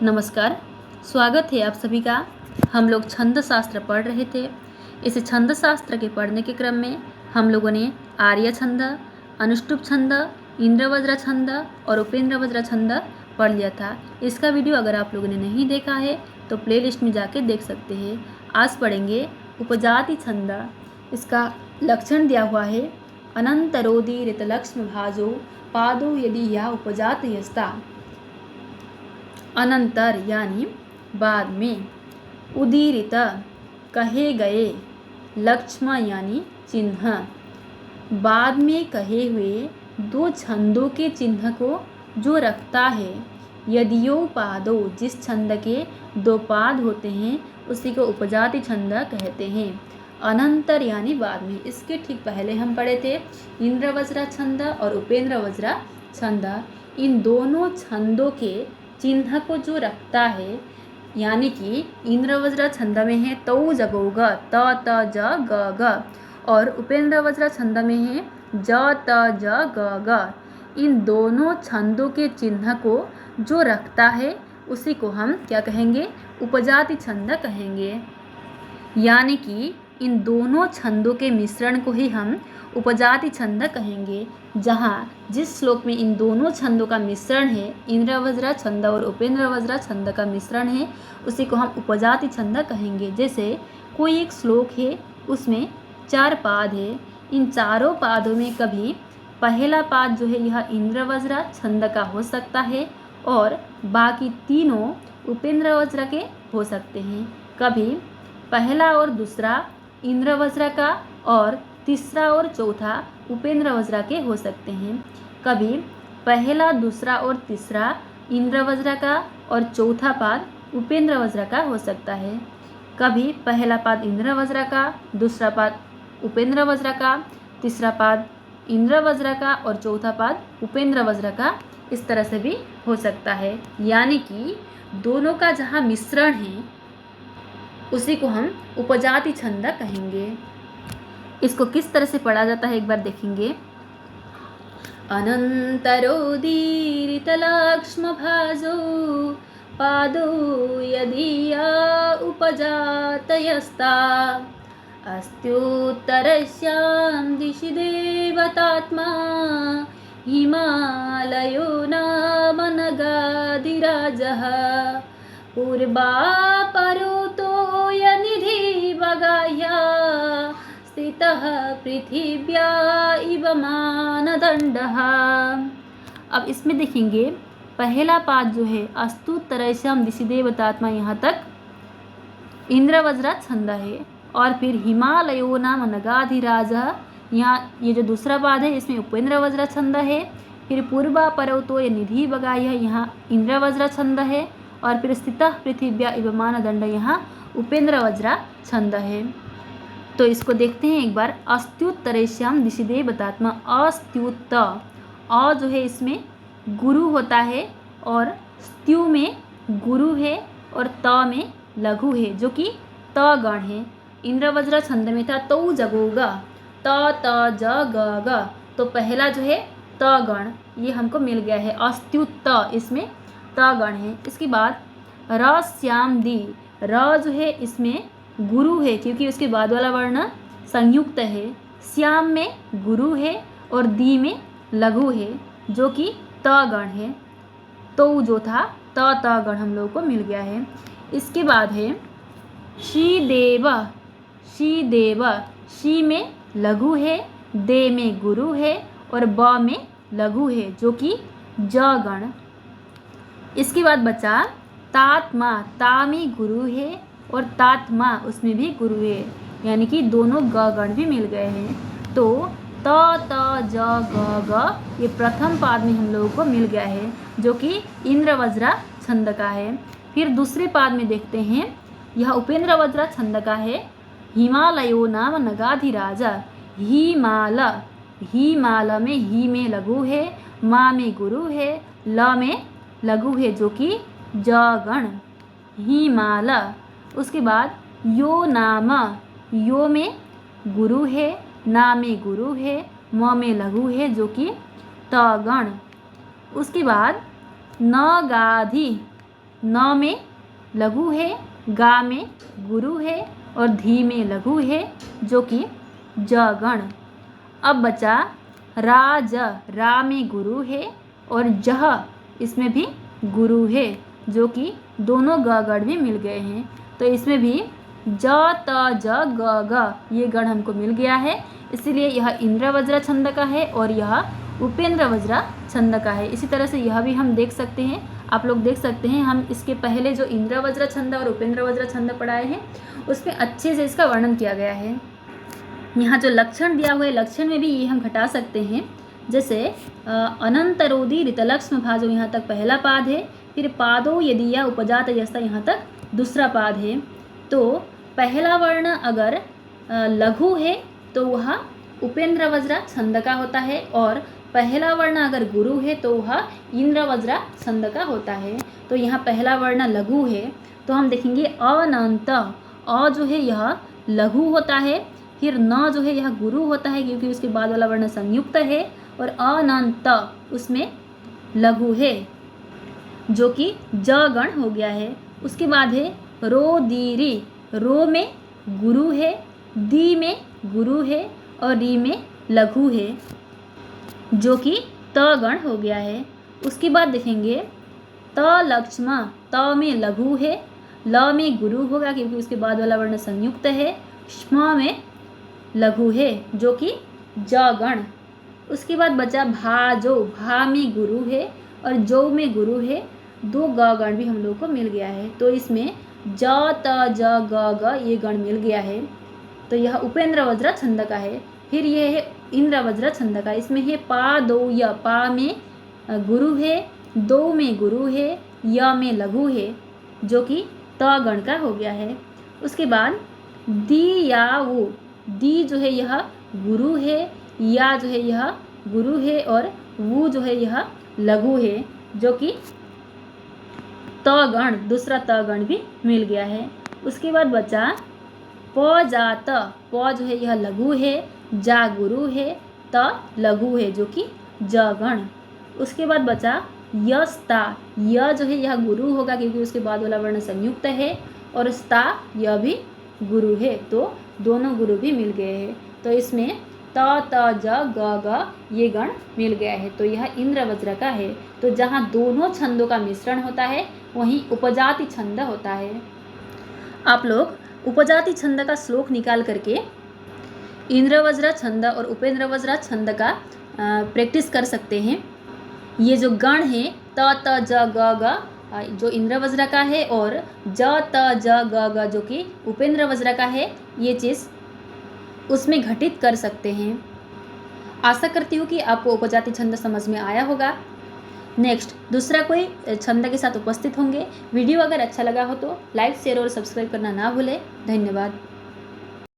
नमस्कार। स्वागत है आप सभी का। हम लोग छंद शास्त्र पढ़ रहे थे। इस छंद शास्त्र के पढ़ने के क्रम में हम लोगों ने आर्य छंद, अनुष्टुप छंद, इंद्रवज्र छंद और उपेंद्रवज्र छंद पढ़ लिया था। इसका वीडियो अगर आप लोगों ने नहीं देखा है तो प्लेलिस्ट में जाके देख सकते हैं। आज पढ़ेंगे उपजाति छंद। इसका लक्षण दिया हुआ है, अनंतरोदी ऋतलक्ष्म भाजो पादो यदि या उपजात यस्ता। अनंतर यानी बाद में, उदीरित कहे गए, लक्ष्म यानी चिन्ह, बाद में कहे हुए दो छंदों के चिन्ह को जो रखता है। यदियोपादो जिस छंद के दो पाद होते हैं उसी को उपजाति छंद कहते हैं। अनंतर यानी बाद में। इसके ठीक पहले हम पढ़े थे इंद्रवज्र छंद और उपेंद्रवज्र छंद। इन दोनों छंदों के चिन्ह को जो रखता है, यानी कि इंद्रवज्र छंद में है तौ जगोग त त ज ग ग और उपेंद्रवज्र छंद में है ज त ज ग ग। इन दोनों छंदों के चिन्ह को जो रखता है उसी को हम क्या कहेंगे? उपजाति छंद कहेंगे। यानी कि इन दोनों छंदों के मिश्रण को ही हम उपजाति छंद कहेंगे। जहाँ जिस श्लोक में इन दोनों छंदों का मिश्रण है, इंद्रवज्र छंद और उपेंद्रवज्र छंद का मिश्रण है, उसी को हम उपजाति छंद कहेंगे। जैसे कोई एक श्लोक है, उसमें 4 पाद है। इन चारों पादों में कभी पहला पाद जो है यह इंद्रवज्र छंद का हो सकता है और बाकी तीनों उपेंद्रवज्र के हो सकते हैं। कभी पहला और दूसरा इंद्रवज्र का और तीसरा और चौथा उपेंद्रवज्र के हो सकते हैं। कभी पहला, दूसरा और तीसरा इंद्रवज्र का और चौथा पाद उपेंद्रवज्र का हो सकता है। कभी पहला पाद इंद्रवज्र का, दूसरा पाद उपेंद्रवज्र का, तीसरा पाद इंद्रवज्र का और चौथा पाद उपेंद्रवज्र का। इस तरह से भी हो सकता है। यानी कि दोनों का जहाँ मिश्रण है उसी को हम उपजाति छंद कहेंगे। इसको किस तरह से पढ़ा जाता है एक बार देखेंगे। अनंतरोदीरित लक्ष्म भाजो पादो यदीया उपजातयस्ता अस्त्युत्तरस्यां दिशि देवतात्मा हिमालयो नाम नगाधिराजः पूर्वापरोतो यनिधि बगाह्य स्थितः पृथिव्या इव मानदंडः। अब इसमें देखेंगे पहला पाद जो है अस्तुत्तरस्यां दिशि देवतात्मा, यहाँ तक इंद्रवज्र छंद है। और फिर हिमालयो नाम नगाधिराजः, यहाँ ये जो दूसरा पाद है इसमें उपेंद्रवज्र छंद है। फिर पूर्वापरोतो यनिधि बगाह्य, यहाँ इंद्रवज्र छंद है। और फिर स्थितः पृथिव्या इव मानदंड, यहाँ उपेंद्रवज्र छंद है। तो इसको देखते हैं एक बार। अस्त्युत्तरस्यां दिशि देवतात्मा, अस्त्युत्त, अ जो है इसमें गुरु होता है और स्त्यु में गुरु है और त में लघु है जो कि त गण है। इंद्रवज्र छंद में था तौ जगोग त त ज ग ग, तो पहला जो है त गण ये हमको मिल गया है। अस्त्युत्त इसमें त गण है। इसके बाद रस्याम दी, र जो है इसमें गुरु है क्योंकि उसके बाद वाला वर्ण संयुक्त है। श्याम में गुरु है और दी में लघु है जो कि त गण है। तो जो था त गण हम लोगों को मिल गया है। इसके बाद है श्रीदेव, श्रीदेव, शी में लघु है, दे में गुरु है और ब में लघु है जो कि ज गण। इसके बाद बचा तात्मा, ता में गुरु है और तात्मा उसमें भी गुरु है, यानी कि दोनों ग गण भी मिल गए हैं। तो त त ज ग ग ये प्रथम पाद में हम लोगों को मिल गया है जो कि इंद्रवज्र छंद का है। फिर दूसरे पाद में देखते हैं, यह उपेंद्रवज्र छंद का है। हिमालयो नाम नगाधिराजा, हिमाल, हिमाल में ही में लघु है, मा में गुरु है, ल में लघु है जो कि ज गण, हिमाल। उसके बाद यो नाम, यो में गुरु है, ना में गुरु है, म में लघु है जो कि त गण। उसके बाद नगाधि, न में लघु है, गा में गुरु है और धी में लघु है जो कि ज गण। अब बचा राज, रा में गुरु है और जह इसमें भी गुरु है जो कि दोनों ग गण भी मिल गए हैं। तो इसमें भी ज त ज ग ग ये गण हमको मिल गया है, इसलिए यह इंद्र वज्र छंद का है और यह उपेंद्र वज्र छंद का है। इसी तरह से यह भी हम देख सकते हैं, आप लोग देख सकते हैं, हम इसके पहले जो इंद्र वज्र छंद और उपेंद्र वज्र छंद पढ़ाए हैं उसमें अच्छे से इसका वर्णन किया गया है। यहाँ जो लक्षण दिया हुआ है, लक्षण में भी ये हम घटा सकते हैं। जैसे अनंतरोदी ऋतलक्ष्म भा जो यहाँ तक पहला पाद है, फिर पादो यदि या उपजात यस्ता यहाँ तक दूसरा पाद है। तो पहला वर्ण अगर लघु है तो वह उपेंद्र वज्र छंद का होता है और पहला वर्ण अगर गुरु है तो वह इंद्र वज्र छंद का होता है। तो यहाँ पहला वर्ण लघु है तो हम देखेंगे अनंत, अ जो है यह लघु होता है, फिर न जो है यह गुरु होता है क्योंकि उसके बाद वाला वर्ण संयुक्त है, और अनंत उसमें लघु है जो कि ज गण हो गया है। उसके बाद है रो दीरी, रो में गुरु है, दी में गुरु है और री में लघु है जो कि त गण हो गया है। उसके बाद देखेंगे त लक्ष्म, त में लघु है, ल में गुरु होगा क्योंकि उसके बाद वाला वर्ण संयुक्त है, श्म में लघु है जो कि ज गण। उसके बाद बचा भाजो, भा में गुरु है और जो में गुरु है, दो ग गण भी हम लोग को मिल गया है। तो इसमें ज त ज ग ग ये गण मिल गया है। तो यह उपेंद्र वज्र छंद का है। फिर यह है इंद्र वज्र छंद का, इसमें है पा दो य, पा में गुरु है, दो में गुरु है, य में लघु है जो कि त गण का हो गया है। उसके बाद दी या वो, दी जो है यह गुरु है, या जो है यह गुरु है और वो जो है यह लघु है जो कि त गण, दूसरा त गण भी मिल गया है। उसके बाद बचा प जात, प जो है यह लघु है, जा गुरु है, त लघु है जो कि ज गण। उसके बाद बचा यस्ता, य जो है यह गुरु होगा क्योंकि उसके बाद वाला वर्ण संयुक्त है और स्ता यह भी गुरु है, तो दोनों गुरु भी मिल गए हैं। तो इसमें त त ज ग ग ये गण मिल गया है। तो यह इंद्र वज्र का है। तो जहाँ दोनों छंदों का मिश्रण होता है वहीं उपजाति छंद होता है। आप लोग उपजाति छंद का श्लोक निकाल करके इंद्र वज्र छंद और उपेंद्र वज्र छंद का प्रैक्टिस कर सकते हैं। ये जो गण है त त ज ग ग जो इंद्र वज्र का है और ज त ज ग ग जो कि उपेंद्र वज्र का है, ये चीज़ उसमें घटित कर सकते हैं। आशा करती हूँ कि आपको उपजाति छंद समझ में आया होगा। नेक्स्ट दूसरा कोई छंद के साथ उपस्थित होंगे। वीडियो अगर अच्छा लगा हो तो लाइक, शेयर और सब्सक्राइब करना ना भूलें। धन्यवाद।